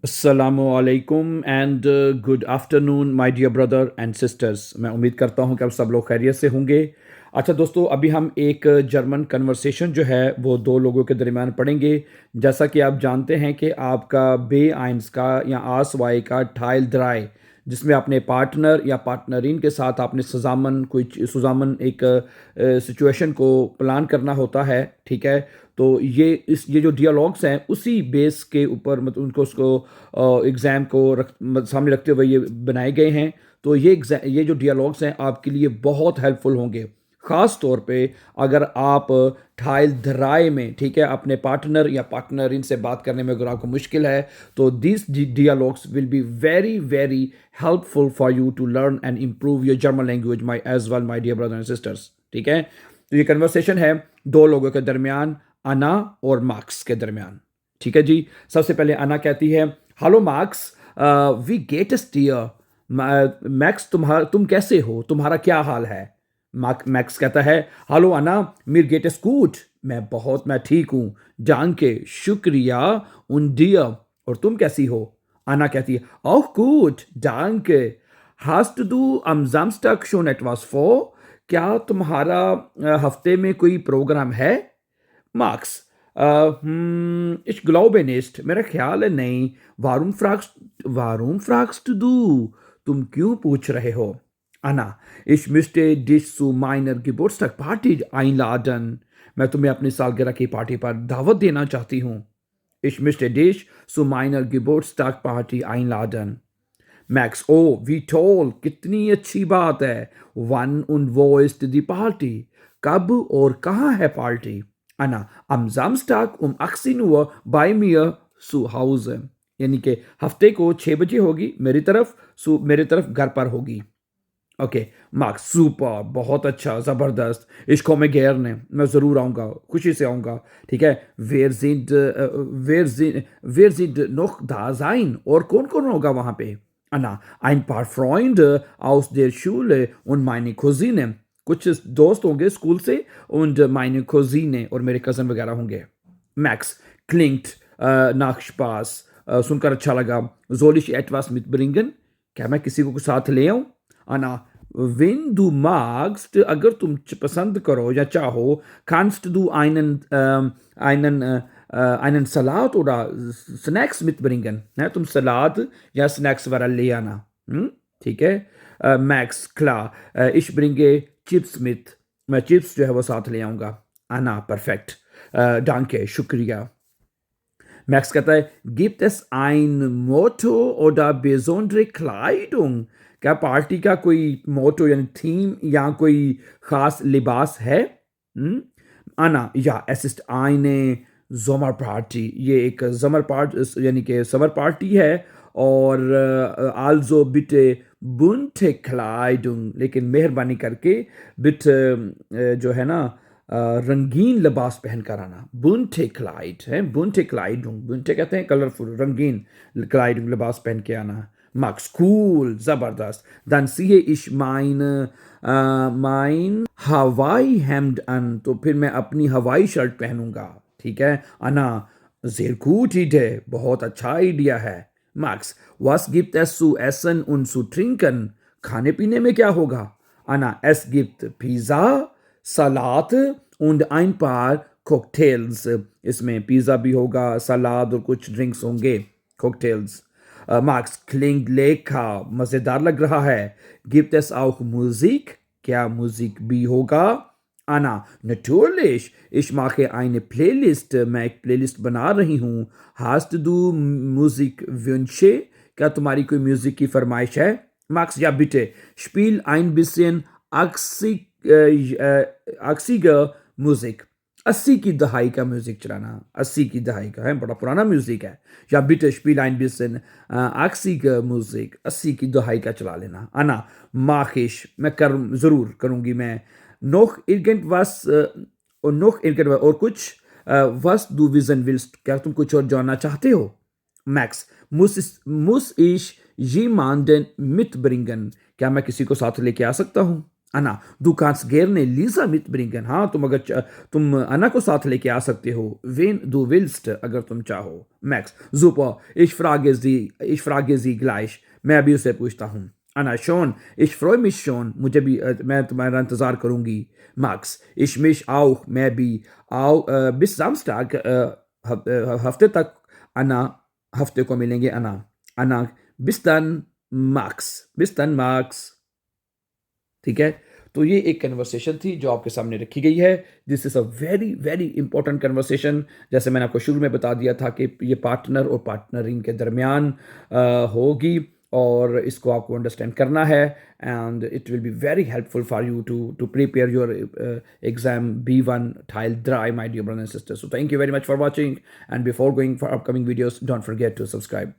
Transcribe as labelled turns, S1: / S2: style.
S1: असलकुम and good afternoon my dear brother and sisters. मैं उम्मीद करता हूं कि आप सब लोग खैरियत से होंगे। अच्छा दोस्तों, अभी हम एक जर्मन कन्वर्सेशन जो है वो दो लोगों के दरमियान पढ़ेंगे। जैसा कि आप जानते हैं कि आपका बे आइंस का या आस वाई का ठाइल द्राय, जिसमें अपने पार्टनर या पार्टनरिन के साथ आपने सुजामन एक सिचुएशन को प्लान करना होता है। ठीक है, तो ये जो डियालॉग्स हैं उसी बेस के ऊपर मतलब उनको उसको एग्ज़ाम को सामने रखते हुए ये बनाए गए हैं। तो ये जो डियालॉग्स हैं आपके लिए बहुत हेल्पफुल होंगे, ख़ास तौर पे अगर आप ठाइल धराए में, ठीक है, अपने पार्टनर या पार्टनर से बात करने में अगर आपको मुश्किल है, तो this dialogues will be very very helpful for you to learn and improve your German language my as well my dear brother and sisters. ठीक है, तो ये कन्वर्सेशन है दो लोगों के दरमियान, अना और मार्क्स के दरमियान। ठीक है जी। सबसे पहले अना कहती है, hello Marks, we get steer. Max, तुम कैसे हो, तुम्हारा क्या हाल है? मैक्स कहता है, हेलो अना, मिर गेट स्कूट। मैं ठीक हूँ, जान के शुक्रिया। उन डियर, और तुम कैसी हो? अना कहती है, oh good, danke, hast du am Samstag schon etwas vor? क्या तुम्हारा हफ्ते में कोई प्रोग्राम है? Max, ich glaube nicht, मेरा ख्याल है नहीं। warum fragst du? तुम क्यों पूछ रहे हो? Anna, ich möchte dich zu meiner Geburtstagparty einladen। मैं तुम्हें अपनी सालगिरह की पार्टी पर दावत देना चाहती हूँ। Ich möchte dich zu meiner Geburtstagparty einladen। Max, oh, wie toll, कितनी अच्छी बात है। Wann und wo ist die Party? कब और कहाँ है party? Anna, am Samstag um 18 Uhr bei mir zu Hause। यानी कि हफ्ते को 6 बजे होगी, मेरी तरफ घर पर होगी। ओके, मार्क्स, सुपर, बहुत अच्छा, ज़बरदस्त। इश्को में गैर ने, मैं ज़रूर आऊँगा, खुशी से आऊँगा। ठीक है, वेर जिड नोख दा जाइन, और कौन कौन होगा वहाँ पे? Anna, ein paar Freunde aus der Schule und meine Cousine। कुछ दोस्त होंगे स्कूल से, und meine Cousine, और मेरे कज़न वगैरह होंगे। Max, klingt nach Spaß। सुनकर अच्छा लगा। soll ich etwas mitbringen? क्या मैं किसी को साथ ले आऊं? Anna, wenn du magst, अगर तुम पसंद करो या चाहो, kannst du einen Salat oder Snacks mitbringen। है, तुम सलाद या स्नैक्स वगैरह ले आना। ठीक है। Max, klar, ich bringe Chips mit। मैं चिप्स जो है वो साथ ले आऊँगा। Anna, perfekt। danke, शुक्रिया। मैक्स कहता है, gift S ein Motto oder besondere Kleidung। क्या पार्टी का कोई मोटो यानी थीम या कोई खास लिबास है? आना, या es ist eine Sommerparty। ये एक यानी कि समर पार्टी है। और also bitte bunte Kleidung, लेकिन मेहरबानी करके बिट जो है ना, रंगीन लिबास पहन कर आना। बुनटे क्लाइड है, बुनटे क्लाइडुंग, बुनटे कहते हैं कलरफुल, रंगीन क्लाइडुंग लिबास पहन के आना। Max, cool, जबरदस्त। Dann ziehe ich mein Hawaii-Hemd an। तो फिर मैं अपनी हवाई शर्ट पहनूंगा। ठीक है। Anna, sehr gut Idee, बहुत अच्छा आइडिया है। Max, was gibt es zu essen und zu trinken? खाने पीने में क्या होगा? Anna, es gibt Pizza, सलाद und ein paar Cocktails। इसमें पिज़्ज़ा भी होगा, सलाद और कुछ ड्रिंक्स होंगे, कॉकटेल्स। मार्क्स, klingt lecker, मज़ेदार लग रहा है। Gibt es auch Musik? क्या म्यूजिक भी होगा? Anna, natürlich, ich mache eine Playlist। मैं एक प्लेलिस्ट बना रही हूँ। Hast du Musikwünsche? क्या तुम्हारी कोई म्यूजिक की फरमाइश है? Max, ja bitte, spiel ein bisschen 80er music. 80 की दहाई का म्यूजिक चलाना, 80 की दहाई का है, बड़ा पुराना म्यूजिक है। या बिटे spiel ein bisschen 80er music, 80 की दहाई का चला लेना। Anna, mach ich, जरूर करूंगी मैं। noch irgendwas और noch irgendwas और कुछ, was du wissen willst, क्या तुम कुछ और जानना चाहते हो? Max, muss ich jemanden mitbringen? क्या मैं किसी को साथ लेके आ सकता हूँ? Anna, du kannst gerne Lisa mitbringen. हाँ, तुम अन्ना को साथ लेके आ सकते हो. Wen du willst, अगर तुम चाहो. Max, super. Ich frage sie gleich. मैं अभी उसे पूछता हूँ. Anna, schon. Ich freue mich schon. मैं तुम्हारा इंतजार करूंगी. Max, ich mich auch. मैं भी. Bis Samstag. हफ्ते तक. Anna, हफ्ते को मिलेंगे. Anna, bis dann, Max. Bis dann, Max. ठीक है, तो ये एक कन्वर्सेशन थी जो आपके सामने रखी गई है. This is a very very important conversation. जैसे मैंने आपको शुरू में बता दिया था कि ये पार्टनर और पार्टनरिंग के दरमियान होगी, और इसको आपको अंडरस्टैंड करना है. And it will be very helpful for you to prepare your exam B1 Teil 3, my dear brothers and sisters. So thank you very much for watching, and before going for upcoming videos, don't forget to subscribe.